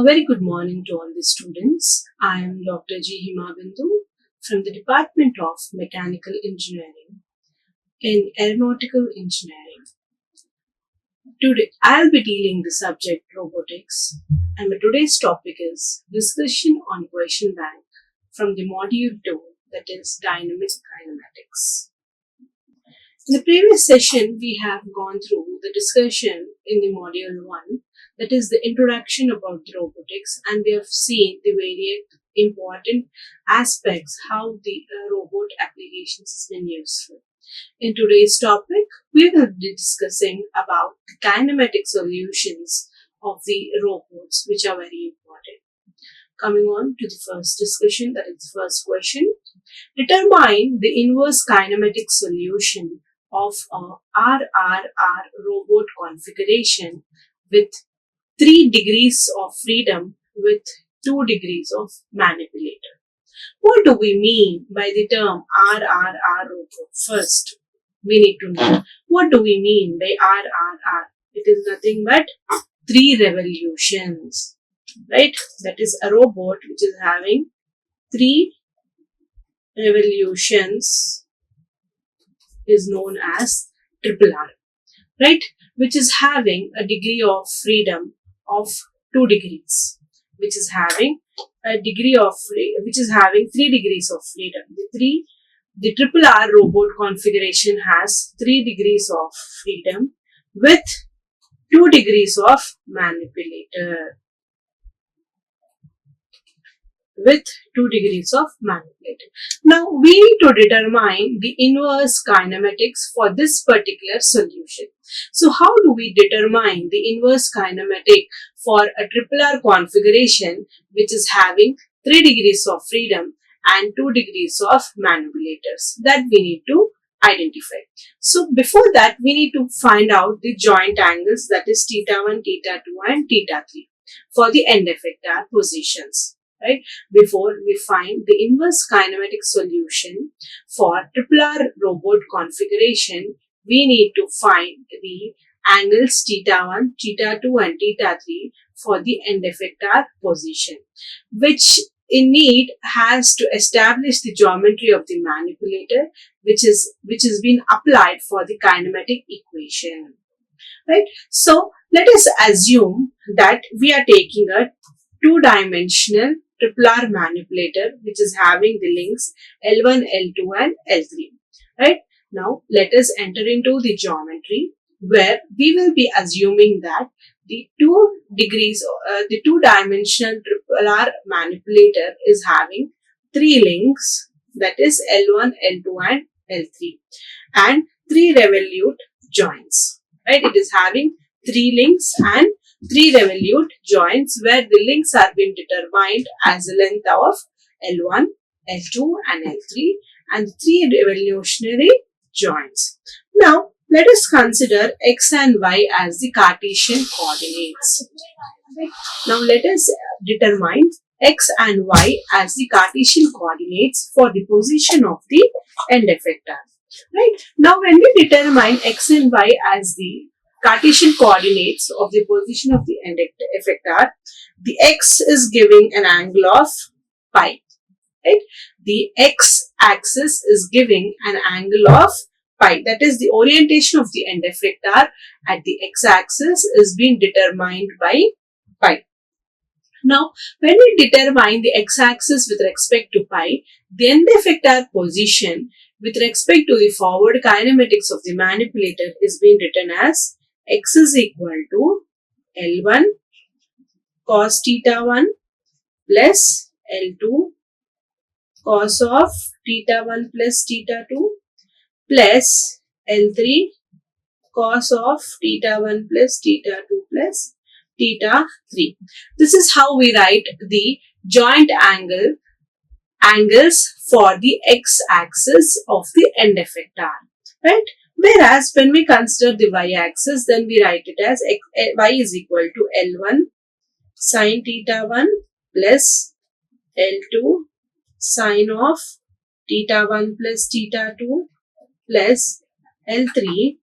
very good morning to all the students. I am Dr. Hima Bindu from the Department of Mechanical Engineering in Aeronautical Engineering. Today, I'll be dealing the subject robotics, and my today's topic is discussion on question bank from the module 2, that is dynamic kinematics. In the previous session, we have gone through the discussion in the module 1, that is the introduction about the robotics, and we have seen the various important aspects how the robot applications has been useful. In today's topic, we will be discussing about the kinematic solutions of the robots, which are very important. Coming on to the first discussion, that is the first question. Determine the inverse kinematic solution of a RRR robot configuration with 3 degrees of freedom with 2 degrees of manipulator. What do we mean by the term RRR robot? First, we need to know what do we mean by RRR. It is nothing but 3 revolutions, right? That is a robot which is having 3 revolutions is known as RRR, right? Which is having a degree of freedom of 2 degrees, which is having a degree of which is having 3 degrees of freedom. The RRR robot configuration has 3 degrees of freedom with 2 degrees of manipulator. Now, we need to determine the inverse kinematics for this particular solution. So, how do we determine the inverse kinematic for a RRR configuration which is having 3 degrees of freedom and 2 degrees of manipulators? That we need to identify. So, before that, we need to find out the joint angles, that is θ1, θ2 and θ3 for the end effector positions. Right? Before we find the inverse kinematic solution for RRR robot configuration, we need to find the angles θ1, θ2 and θ3 for the end effector position, which in need has to establish the geometry of the manipulator, which has been applied for the kinematic equation. Right? So let us assume that we are taking a 2-dimensional RRR manipulator which is having the links L1, L2 and L3. Right? Now let us enter into the geometry where we will be assuming that the 2-dimensional RRR manipulator is having 3 links, that is L1, L2 and L3, and 3 revolute joints. Right? It is having 3 links and 3 revolute joints where the links are being determined as the length of L1, L2 and L3 and 3 revolutionary joints. Now, let us consider X and Y as the Cartesian coordinates. Now, let us determine X and Y as the Cartesian coordinates for the position of the end effector. Right? Now, when we determine X and Y as the Cartesian coordinates of the position of the end effector, the X is giving an angle of pi. Right? The X axis is giving an angle of pi. That is, the orientation of the end effector at the X axis is being determined by pi. Now, when we determine the X axis with respect to pi, the end effector position with respect to the forward kinematics of the manipulator is being written as X is equal to L1 cos θ1 plus L2 cos of θ1 plus θ2 plus L3 cos of θ1 plus θ2 plus θ3. This is how we write the joint angles for the X axis of the end effector. Right? Whereas when we consider the Y axis, then we write it as Y is equal to L1 sin θ1 plus L2 sin of θ1 plus θ2 plus L3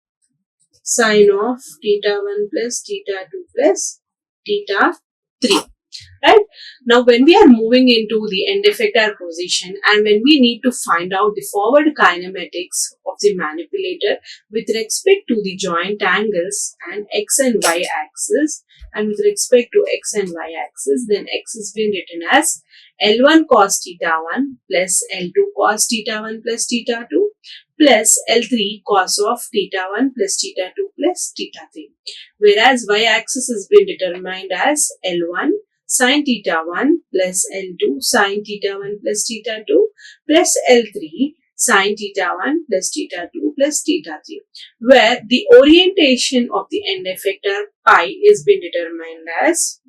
sin of θ1 plus θ2 plus θ3. right? Now, when we are moving into the end effector position and when we need to find out the forward kinematics of the manipulator with respect to the joint angles and x and y axis, and with respect to x and y axis, then x is being written as L1 cos theta 1 plus L2 cos theta 1 plus theta 2 plus L3 cos of theta 1 plus theta 2 plus theta 3. Whereas y-axis has been determined as L1 sin theta 1 plus L2 sin theta 1 plus theta 2 plus L3 sin theta 1 plus theta 2 plus theta 3, where the orientation of the end effector pi is been determined as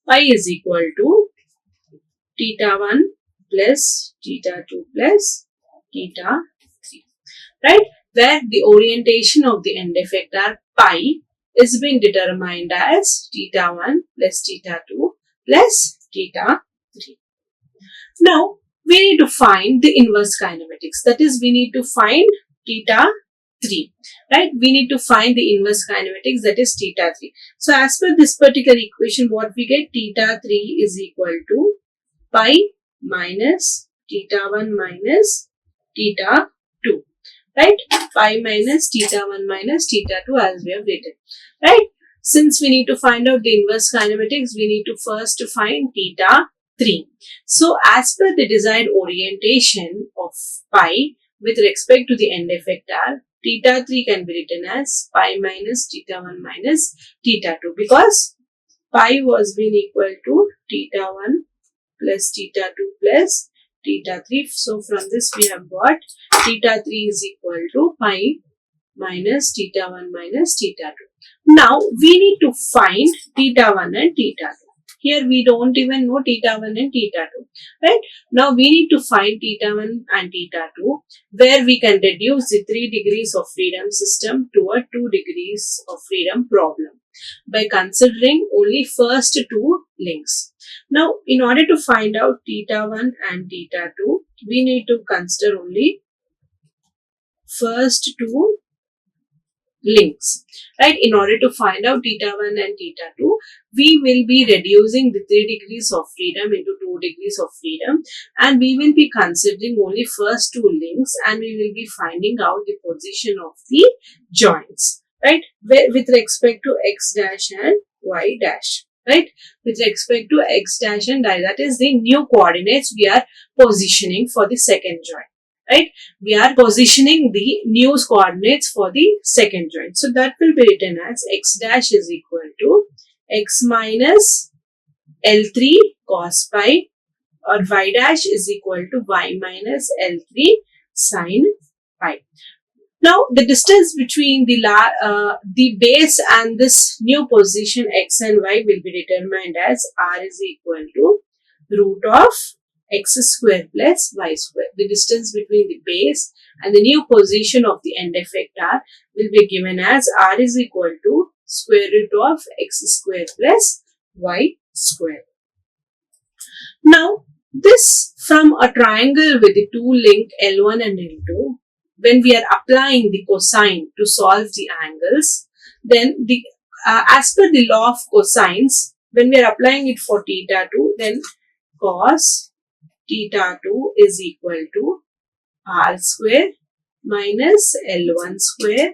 pi is equal to theta 1 plus theta 2 plus theta 3, right? Where the orientation of the end effector pi is being determined as theta 1 plus theta 2 plus theta 3. Now, we need to find the inverse kinematics. That is, we need to find theta 3, right? We need to find the inverse kinematics, that is theta 3. So, as per this particular equation, what we get, theta 3 is equal to pi minus theta 1 minus theta 2, right? Pi minus theta 1 minus theta 2 as we have written, right? Since we need to find out the inverse kinematics, we need to first find theta 3. So, as per the desired orientation of pi with respect to the end effector, theta 3 can be written as pi minus theta 1 minus theta 2, because pi was being equal to theta 1 plus theta 2 plus theta 3. So, from this we have got theta 3 is equal to pi minus theta 1 minus theta 2. Now, we need to find theta 1 and theta 2. Here we don't even know theta 1 and theta 2, right? Now, we need to find theta 1 and theta 2, where we can reduce the 3 degrees of freedom system to a 2 degrees of freedom problem by considering only first 2 links. Now, in order to find out theta 1 and theta 2, we need to consider only first 2 links, right? In order to find out theta 1 and theta 2, we will be reducing the 3 degrees of freedom into 2 degrees of freedom, and we will be considering only first 2 links, and we will be finding out the position of the joints, right? With respect to x dash and y dash, right? With respect to x dash and y, that is the new coordinates we are positioning for the second joint, right? We are positioning the new coordinates for the second joint. So, that will be written as x dash is equal to x minus L3 cos pi, or y dash is equal to y minus L3 sin pi. Now, the distance between the base and this new position x and y will be determined as r is equal to root of x square plus y square. The distance between the base and the new position of the end effector will be given as r is equal to square root of x square plus y square. Now, this from a triangle with the two link L1 and L2, when we are applying the cosine to solve the angles, then as per the law of cosines, when we are applying it for theta 2, then cos theta 2 is equal to r square minus L1 square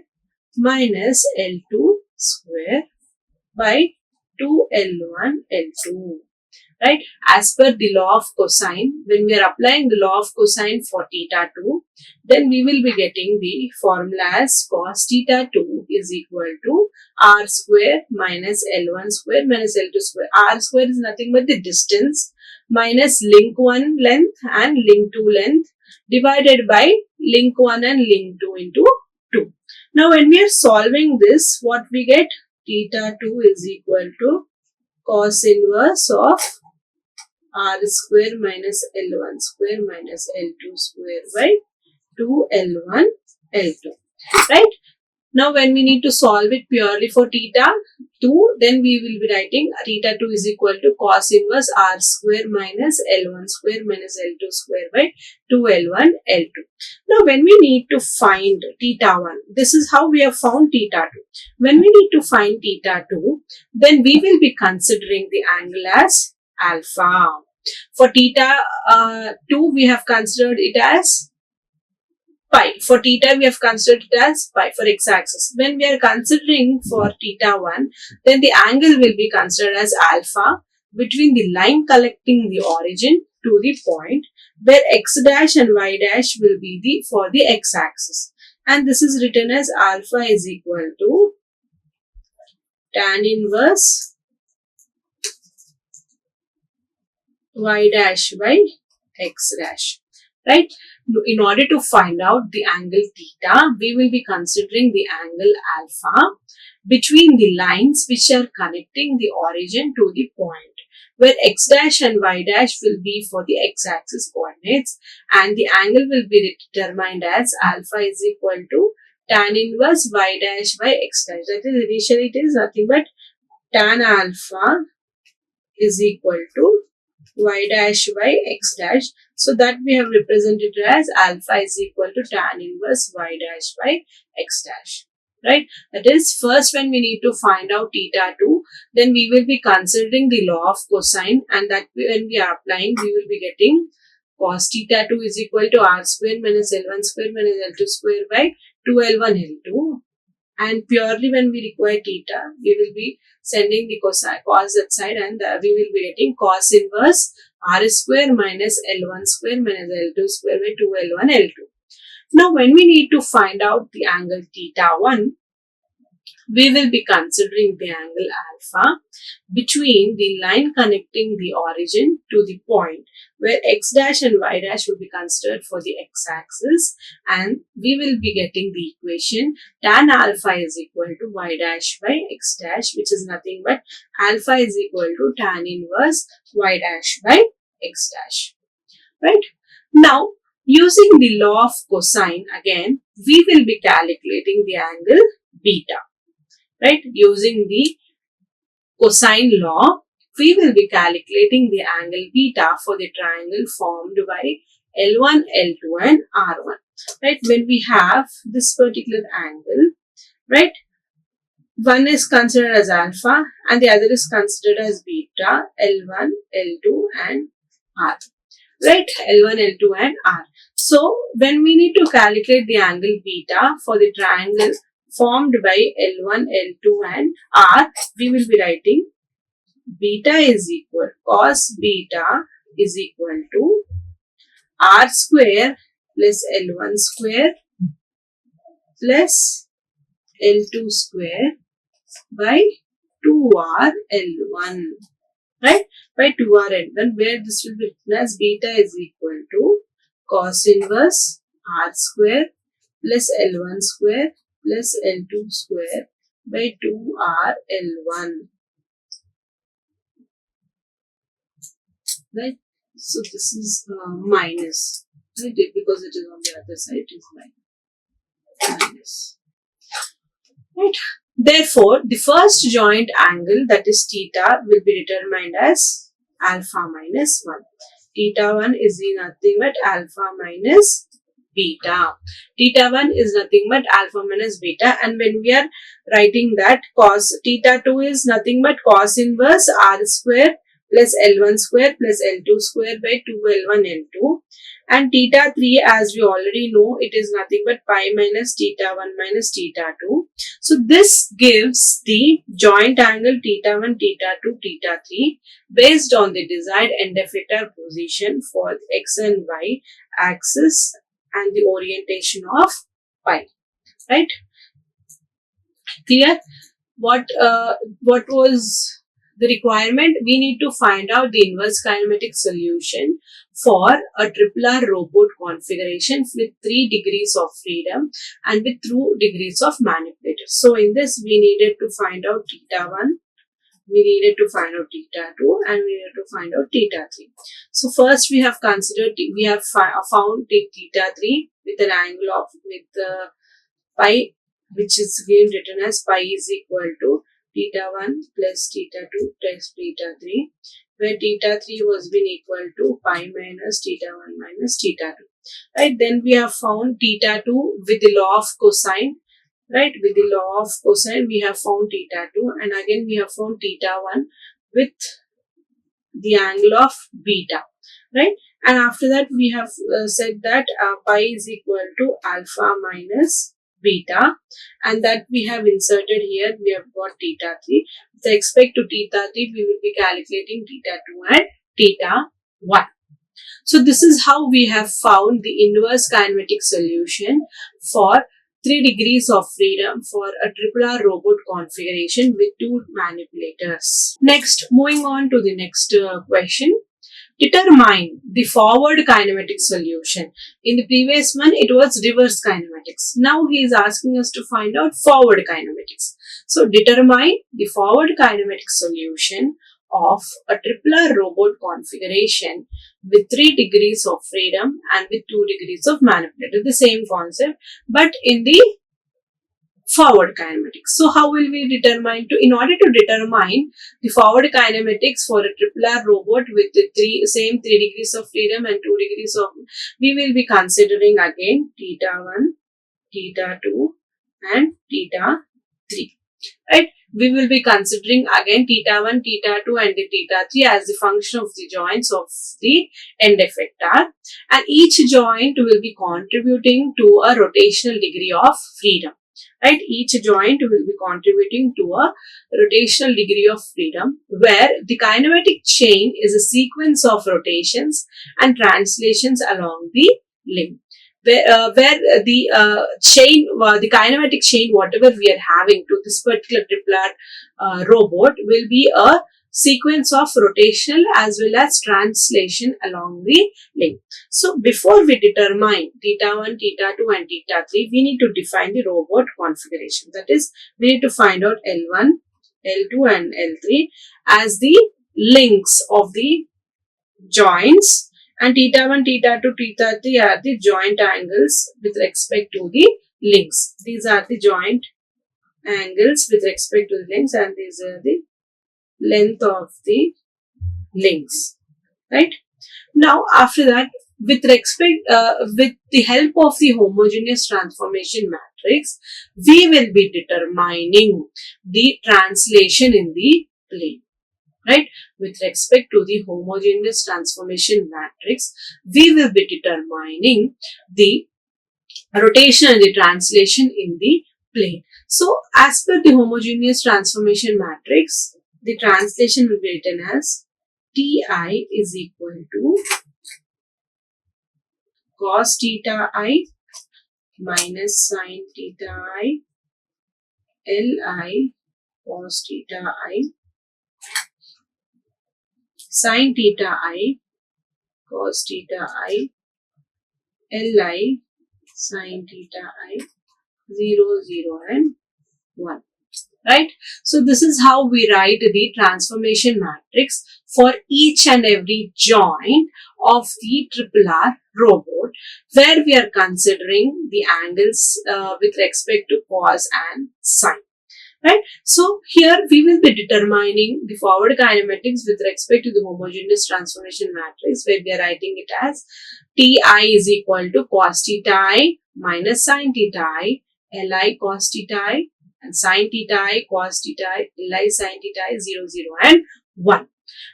minus L2 square by 2L1 L2. Right? As per the law of cosine, when we are applying the law of cosine for theta 2, then we will be getting the formula as cos theta 2 is equal to r square minus L1 square minus L2 square. R square is nothing but the distance minus link 1 length and link 2 length divided by link 1 and link 2 into 2. Now, when we are solving this, what we get? Theta 2 is equal to cos inverse of r square minus L1 square minus L2 square by 2L1 L2, right? Now when we need to solve it purely for theta 2, then we will be writing theta 2 is equal to cos inverse r square minus L1 square minus L2 square by 2L1 L2. Now when we need to find theta 1, this is how we have found theta 2. When we need to find theta 2, then we will be considering the angle as alpha. For theta 2, we have considered it as pi. For theta, we have considered it as pi for x-axis. When we are considering for theta 1, then the angle will be considered as alpha between the line connecting the origin to the point where x dash and y dash will be for the x-axis. And this is written as alpha is equal to tan inverse y dash by x dash. Right? In order to find out the angle theta, we will be considering the angle alpha between the lines which are connecting the origin to the point where x dash and y dash will be for the x-axis coordinates, and the angle will be determined as alpha is equal to tan inverse y dash by x dash. That is, initially it is nothing but tan alpha is equal to y dash by x dash. So that we have represented as alpha is equal to tan inverse y dash by x dash. Right? That is, first when we need to find out theta 2, then we will be considering the law of cosine, and that when we are applying, we will be getting cos theta 2 is equal to r square minus L1 square minus L2 square by 2L1 L2. And purely when we require theta, we will be sending the cos that side, and we will be getting cos inverse r square minus L1 square minus L2 square by 2L1 L2. Now when we need to find out the angle theta 1, we will be considering the angle alpha between the line connecting the origin to the point where x dash and y dash will be considered for the x-axis, and we will be getting the equation tan alpha is equal to y dash by x dash, which is nothing but alpha is equal to tan inverse y dash by x dash. Right? Now, using the law of cosine again, we will be calculating the angle beta. Right? Using the cosine law, we will be calculating the angle beta for the triangle formed by L1, L2 and R1. Right? When we have this particular angle, right, one is considered as alpha and the other is considered as beta, L1, L2 and R. Right? L1, L2 and R. So, when we need to calculate the angle beta for the triangle formed by L1, L2 and R, we will be writing beta is equal, cos beta is equal to R square plus L1 square plus L2 square by 2R L1. Right? By 2R L1, where this will be written as beta is equal to cos inverse R square plus L1 square plus L2 square by 2R L1. Right? So this is minus. Right? Because it is on the other side, it is minus. Right? Therefore, the first joint angle, that is theta, will be determined as alpha minus 1. Theta 1 is nothing but alpha minus beta. Theta 1 is nothing but alpha minus beta, and when we are writing that, cos theta 2 is nothing but cos inverse r square plus L1 square plus L2 square by 2L1 L2, and theta 3, as we already know, it is nothing but pi minus theta 1 minus theta 2. So this gives the joint angle theta 1, theta 2, theta 3 based on the desired end effector position for the x and y axis and the orientation of pi. Right? Clear? What was the requirement? We need to find out the inverse kinematic solution for a tripler robot configuration with 3 degrees of freedom and with 2 degrees of manipulator. So in this, we needed to find out theta 1, we needed to find out theta 2, and we needed to find out theta 3. So first we have considered, we have found theta 3 with an angle of pi which is again written as pi is equal to theta 1 plus theta 2 plus theta 3, where theta 3 was been equal to pi minus theta 1 minus theta 2. Right, then we have found theta 2 with the law of cosine. Right, with the law of cosine we have found theta 2, and again we have found theta 1 with the angle of beta. Right, and after that we have said that pi is equal to alpha minus beta, and that we have inserted here. We have got theta 3. With respect to theta 3 we will be calculating theta 2 and theta 1. So this is how we have found the inverse kinematic solution for 3 degrees of freedom for a triple R robot configuration with 2 manipulators. Next, moving on to the next question. Determine the forward kinematic solution. In the previous one, it was reverse kinematics. Now he is asking us to find out forward kinematics. So determine the forward kinematic solution of a triple R robot configuration with 3 degrees of freedom and with 2 degrees of manipulator. The same concept, but in the forward kinematics. So how will we determine in order to determine the forward kinematics for a triple R robot with the same 3 degrees of freedom and 2 degrees of, we will be considering again theta 1, theta 2 and theta 3. Right, we will be considering again theta 1, theta 2 and the theta 3 as the function of the joints of the end effector, and each joint will be contributing to a rotational degree of freedom. Right, each joint will be contributing to a rotational degree of freedom, where the kinematic chain is a sequence of rotations and translations along the link. Where the chain, the kinematic chain, whatever we are having to this particular triple R robot, will be a sequence of rotational as well as translation along the link. So before we determine theta 1, theta 2 and theta 3, we need to define the robot configuration. That is, we need to find out L1, L2 and L3 as the links of the joints, and theta 1, theta 2, theta 3 are the joint angles with respect to the links. These are the joint angles with respect to the links, and these are the length of the links. Right, now after that, with the help of the homogeneous transformation matrix, we will be determining the translation in the plane. Right, with respect to the homogeneous transformation matrix, we will be determining the rotation and the translation in the plane. So as per the homogeneous transformation matrix, the translation will be written as Ti is equal to cos theta I minus sin theta I Li cos theta I sin theta I cos theta I Li sin theta I 0, 0 and 1. Right, so this is how we write the transformation matrix for each and every joint of the triple R robot, where we are considering the angles with respect to cos and sin. Right, so here we will be determining the forward kinematics with respect to the homogeneous transformation matrix, where we are writing it as Ti is equal to cos theta I minus sin theta I Li cos theta I and sin theta I cos theta I Li sin theta I 0, 0 and 1.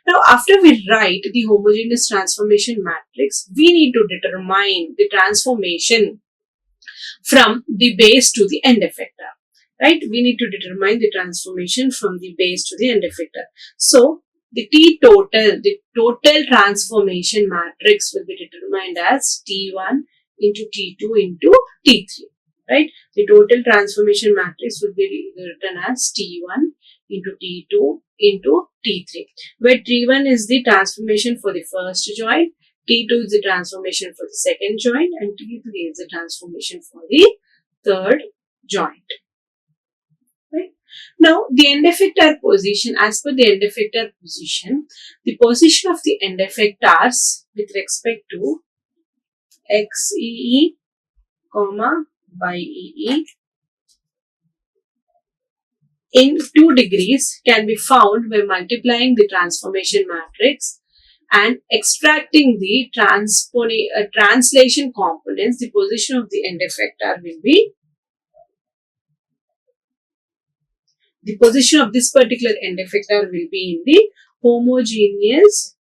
Now after we write the homogeneous transformation matrix, we need to determine the transformation from the base to the end effector. Right, we need to determine the transformation from the base to the end effector. So the total transformation matrix will be determined as T1 into T2 into T3. Right, the total transformation matrix will be written as T1 into T2 into T3, where T1 is the transformation for the first joint, T2 is the transformation for the second joint, and T3 is the transformation for the third joint. Right, now the end effector position, as per the end effector position, the position of the end effectors with respect to XEE, by EE in 2 degrees can be found by multiplying the transformation matrix and extracting the translation components. The position of the end effector will be, the position of this particular end effector will be in the homogeneous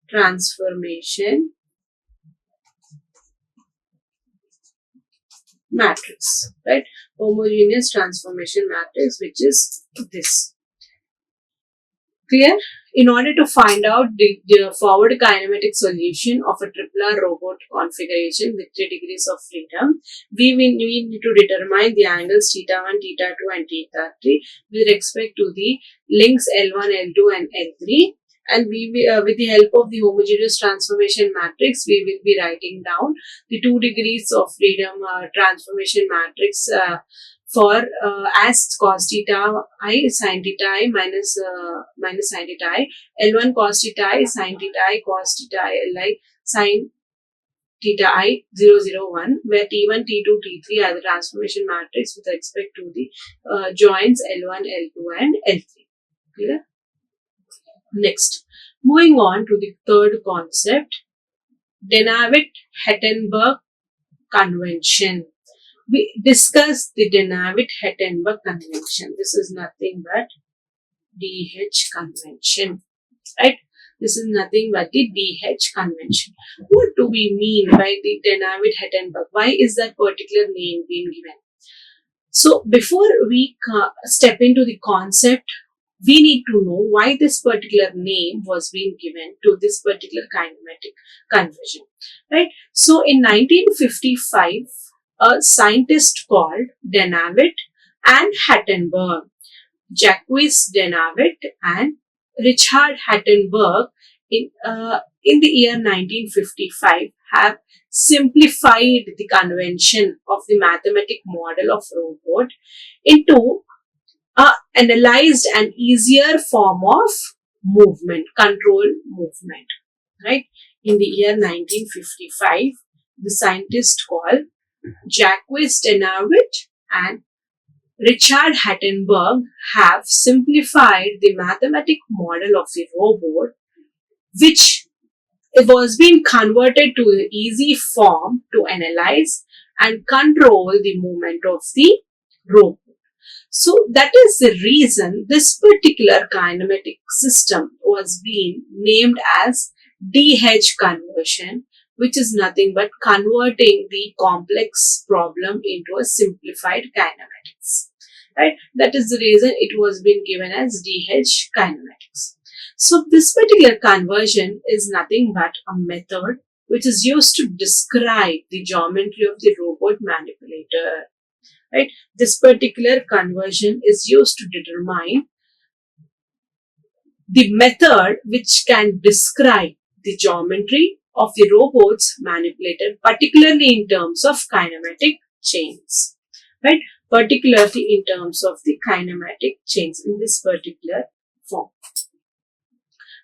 transformation matrix, right? Homogeneous transformation matrix, which is this. Clear? In order to find out the forward kinematic solution of a triple robot configuration with 3 degrees of freedom, we need to determine the angles θ1, θ2 and θ3 with respect to the links L1, L2 and L3. And with the help of the homogeneous transformation matrix, we will be writing down the 2 degrees of freedom transformation matrix for as cos theta I sin theta I minus sin theta I, L1 cos theta I sin theta I cos theta I Li sin theta I 0, 0, 1, where T1, T2, T3 are the transformation matrix with respect to the joints L1, L2 and L3. Clear? Next, moving on to the third concept, Dynavit-Hettenberg convention. We discussed the Dynavit-Hettenberg convention. This is nothing but DH convention, right? This is nothing but the DH convention. What do we mean by the Dynavit-Hettenberg? Why is that particular name being given? So, before we step into the concept, we need to know why this particular name was being given to this particular kinematic conversion, right? So, in 1955, a scientist called Dynavit and Hettenberg, Jacques Dynavit and Richard Hettenberg, in the year 1955, have simplified the convention of the mathematic model of robot into analyzed an easier form of movement, control movement, right? In the year 1955, the scientists called Jacques Dynavit and Richard Hettenberg have simplified the mathematic model of the robot, which was being converted to an easy form to analyze and control the movement of the robot. So that is the reason this particular kinematic system was being named as DH conversion, which is nothing but converting the complex problem into a simplified kinematics, right? That is the reason it was being given as DH kinematics. So this particular conversion is nothing but a method which is used to describe the geometry of the robot manipulator, right? This particular conversion is used to determine the method which can describe the geometry of the robot's manipulator, particularly in terms of kinematic chains, right? Particularly in terms of the kinematic chains in this particular form.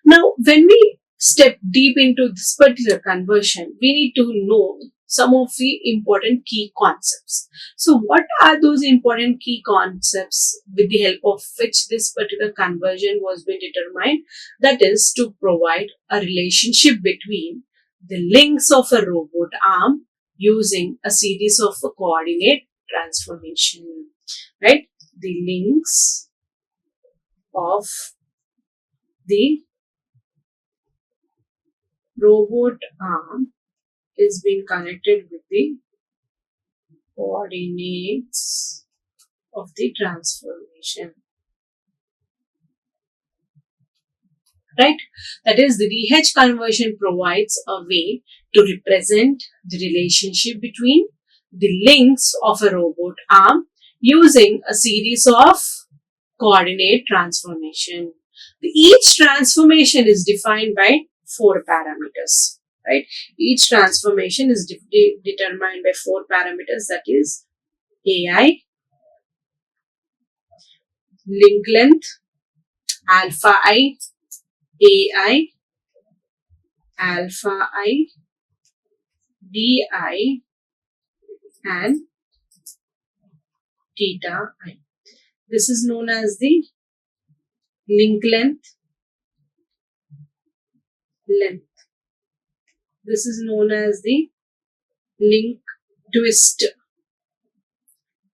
Now, when we step deep into this particular conversion, we need to know some of the important key concepts. So, what are those important key concepts with the help of which this particular conversion was being determined? That is to provide a relationship between the links of a robot arm using a series of coordinate transformation, right? The links of the robot arm is being connected with the coordinates of the transformation, right? That is, the DH conversion provides a way to represent the relationship between the links of a robot arm using a series of coordinate transformation. Each transformation is defined by 4 parameters, right? Each transformation is determined by 4 parameters, that is AI, link length, alpha I, AI, alpha I, DI and theta I. This is known as the link length. This is known as the link twist.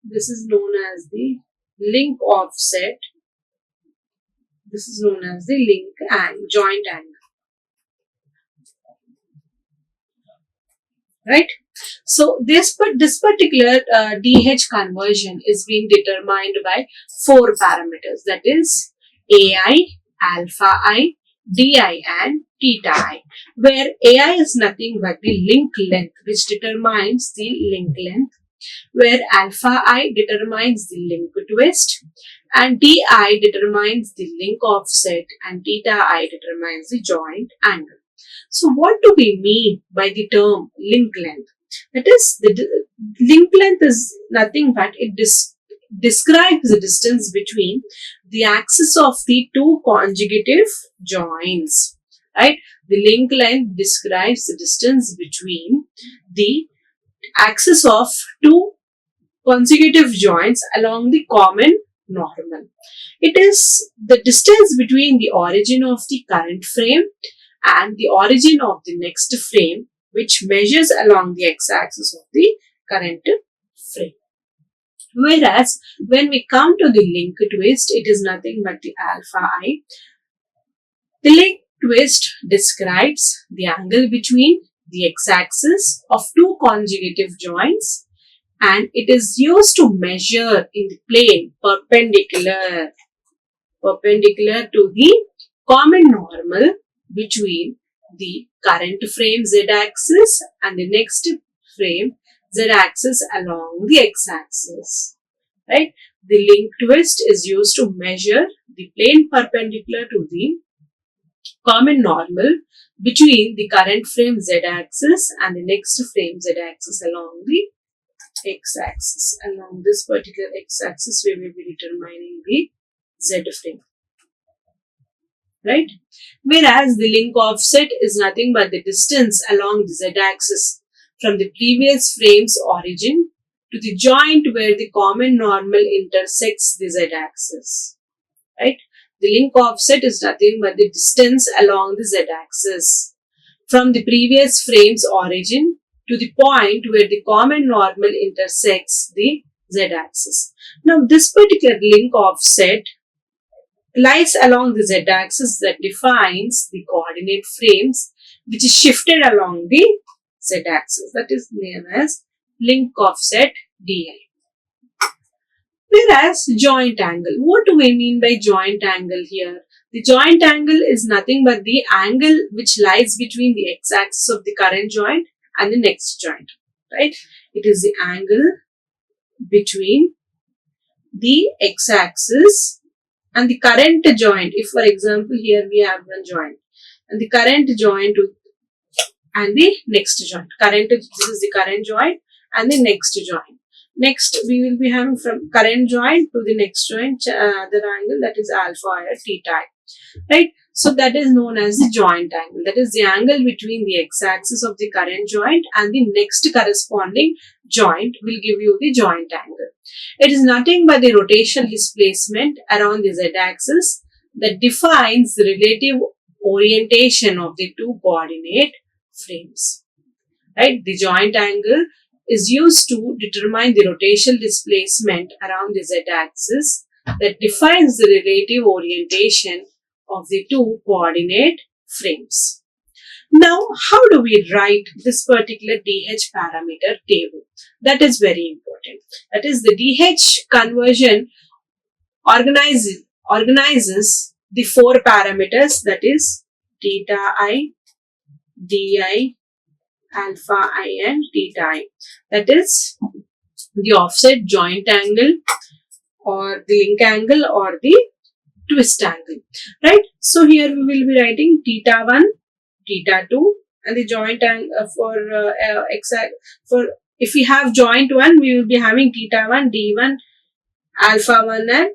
This is known as the link offset. This is known as the link and joint angle. Right? So this particular DH conversion is being determined by 4 parameters, that is AI, alpha I, DI and theta I, where AI is nothing but the link length, which determines the link length, where alpha I determines the link twist and DI determines the link offset and theta I determines the joint angle. So what do we mean by the term link length? That is, the link length is nothing but it describes the distance between the axis of the 2 conjugative joints. Right? The link length describes the distance between the axis of 2 consecutive joints along the common normal. It is the distance between the origin of the current frame and the origin of the next frame, which measures along the x-axis of the current frame. Whereas when we come to the link twist, it is nothing but the alpha I. The link twist describes the angle between the x-axis of 2 conjugative joints, and it is used to measure in the plane perpendicular to the common normal between the current frame z-axis and the next frame z-axis along the x-axis. Right? The link twist is used to measure the plane perpendicular to the common normal between the current frame z-axis and the next frame z-axis along the x-axis. Along this particular x-axis, we will be determining the z frame. Right? Whereas the link offset is nothing but the distance along the z-axis from the previous frame's origin to the joint where the common normal intersects the z-axis. Right? The link offset is nothing but the distance along the z-axis from the previous frame's origin to the point where the common normal intersects the z-axis. Now, this particular link offset lies along the z-axis that defines the coordinate frames which is shifted along the z-axis. That is known as link offset DI. Whereas joint angle, what do we mean by joint angle here? The joint angle is nothing but the angle which lies between the x-axis of the current joint and the next joint. Right? It is the angle between the x-axis and the current joint. If, for example, here we have one joint and the current joint and the next joint. This is the current joint and the next joint. Next, we will be having from current joint to the next joint other angle, that is alpha or theta. Right? So that is known as the joint angle. That is the angle between the x-axis of the current joint and the next corresponding joint will give you the joint angle. It is nothing but the rotational displacement around the z-axis that defines the relative orientation of the 2 coordinate frames. Right? The joint angle is used to determine the rotational displacement around the z-axis that defines the relative orientation of the 2 coordinate frames. Now, how do we write this particular DH parameter table? That is very important. That is, the DH conversion organizes the 4 parameters, that is theta I, DI, alpha I and theta I. That is the offset joint angle or the link angle or the twist angle. Right? So here we will be writing theta 1, theta 2 and the joint angle for if we have joint 1, we will be having theta 1, D1, alpha 1 and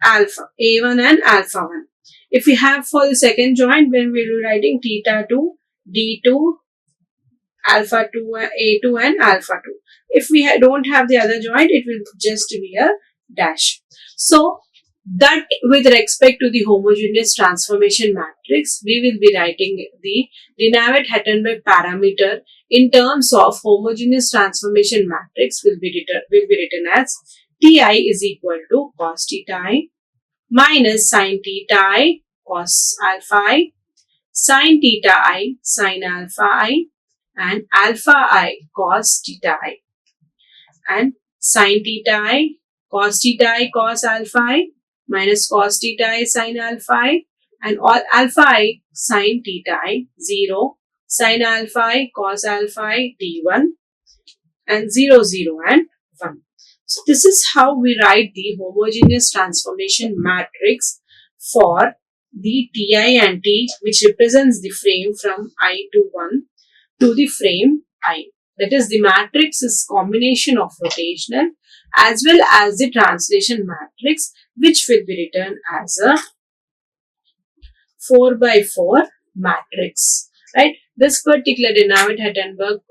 alpha, A1 and alpha 1. If we have for the second joint, then we will be writing theta 2, D2, alpha 2, A2 and alpha 2. If we don't have the other joint, it will just be a dash. So that with respect to the homogeneous transformation matrix, we will be writing the Dinavet-Hettenberg parameter in terms of homogeneous transformation matrix will be written as Ti is equal to cos theta I minus sin theta I cos alpha I, sin theta I sin alpha I, and alpha I cos theta I, and sin theta I cos alpha I minus cos theta I sin alpha I, and all alpha I sin theta I 0, sin alpha I cos alpha I d1, and 0 0 and 1. So this is how we write the homogeneous transformation matrix for the Ti and T, which represents the frame from I to 1 to the frame I. That is, the matrix is combination of rotational as well as the translation matrix, which will be written as a 4 by 4 matrix. Right? This particular Dinavet-Hettenberg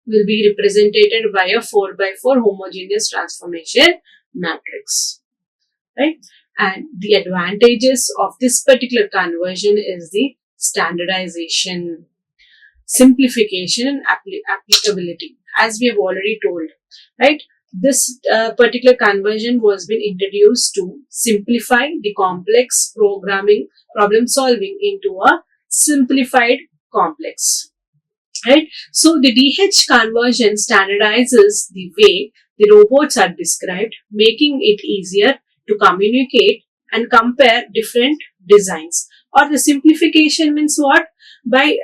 will be represented by a 4 by 4 homogeneous transformation matrix. Right? And the advantages of this particular conversion is the standardization, simplification, and applicability, as we have already told. Right? This particular conversion was been introduced to simplify the complex problem solving into a simplified complex. Right? So the DH conversion standardizes the way the robots are described, making it easier to communicate and compare different designs. Or the simplification means what? By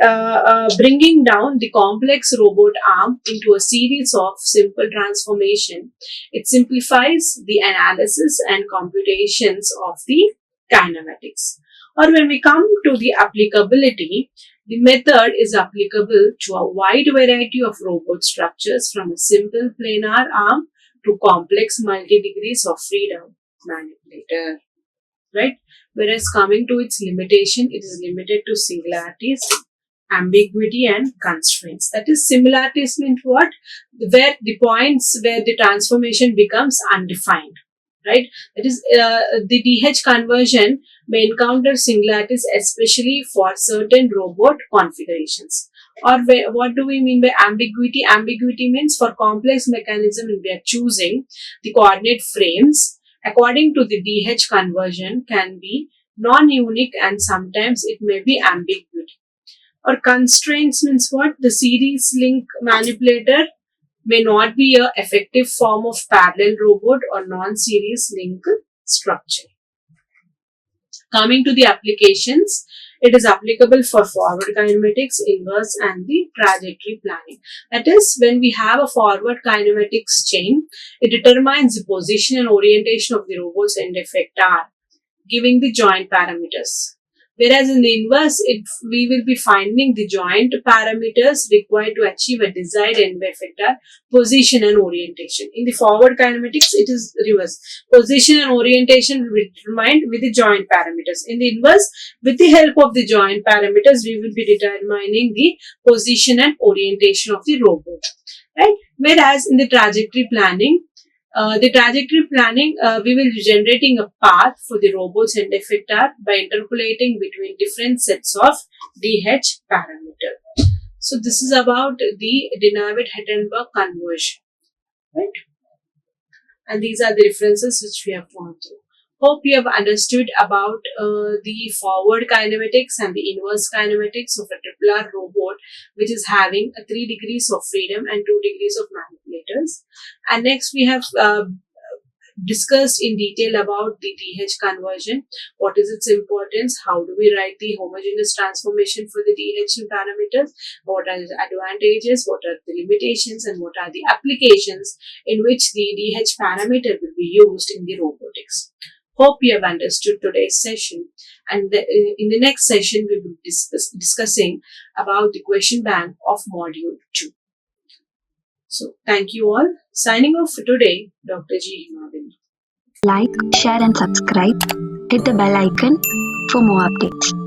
bringing down the complex robot arm into a series of simple transformation, it simplifies the analysis and computations of the kinematics. Or when we come to the applicability, the method is applicable to a wide variety of robot structures, from a simple planar arm to complex multi-degrees of freedom manipulator. Right? Whereas coming to its limitation, it is limited to singularities, ambiguity, and constraints. That is, similarities means what? Where the points where the transformation becomes undefined. Right? That is, the DH conversion may encounter singularities, especially for certain robot configurations. Or what do we mean by ambiguity? Ambiguity means for complex mechanism, we are choosing the coordinate frames according to the DH conversion can be non-unique, and sometimes it may be ambiguity. Or constraints means what? The series link manipulator may not be an effective form of parallel robot or non-series link structure. Coming to the applications, it is applicable for forward kinematics, inverse, and the trajectory planning. That is, when we have a forward kinematics chain, it determines the position and orientation of the robot's end effector, giving the joint parameters. Whereas in the inverse, we will be finding the joint parameters required to achieve a desired end effector, position and orientation. In the forward kinematics, it is reverse. Position and orientation will be determined with the joint parameters. In the inverse, with the help of the joint parameters, we will be determining the position and orientation of the robot. Right? Whereas in the trajectory planning, we will be generating a path for the robot's end effector by interpolating between different sets of DH parameter. So this is about the Dinavet-Hettenberg conversion, right? And these are the references which we have gone through. Hope you have understood about the forward kinematics and the inverse kinematics of a triple R robot, which is having 3 degrees of freedom and 2 degrees of manipulators. And next we have discussed in detail about the DH conversion, what is its importance, how do we write the homogeneous transformation for the DH parameters, what are the advantages, what are the limitations, and what are the applications in which the DH parameter will be used in the robotics. Hope you have understood today's session, and in the next session we will be discussing about the question bank of module 2. So thank you all. Signing off for today, Dr. G. Hima Bindu. Like, share and subscribe. Hit the bell icon for more updates.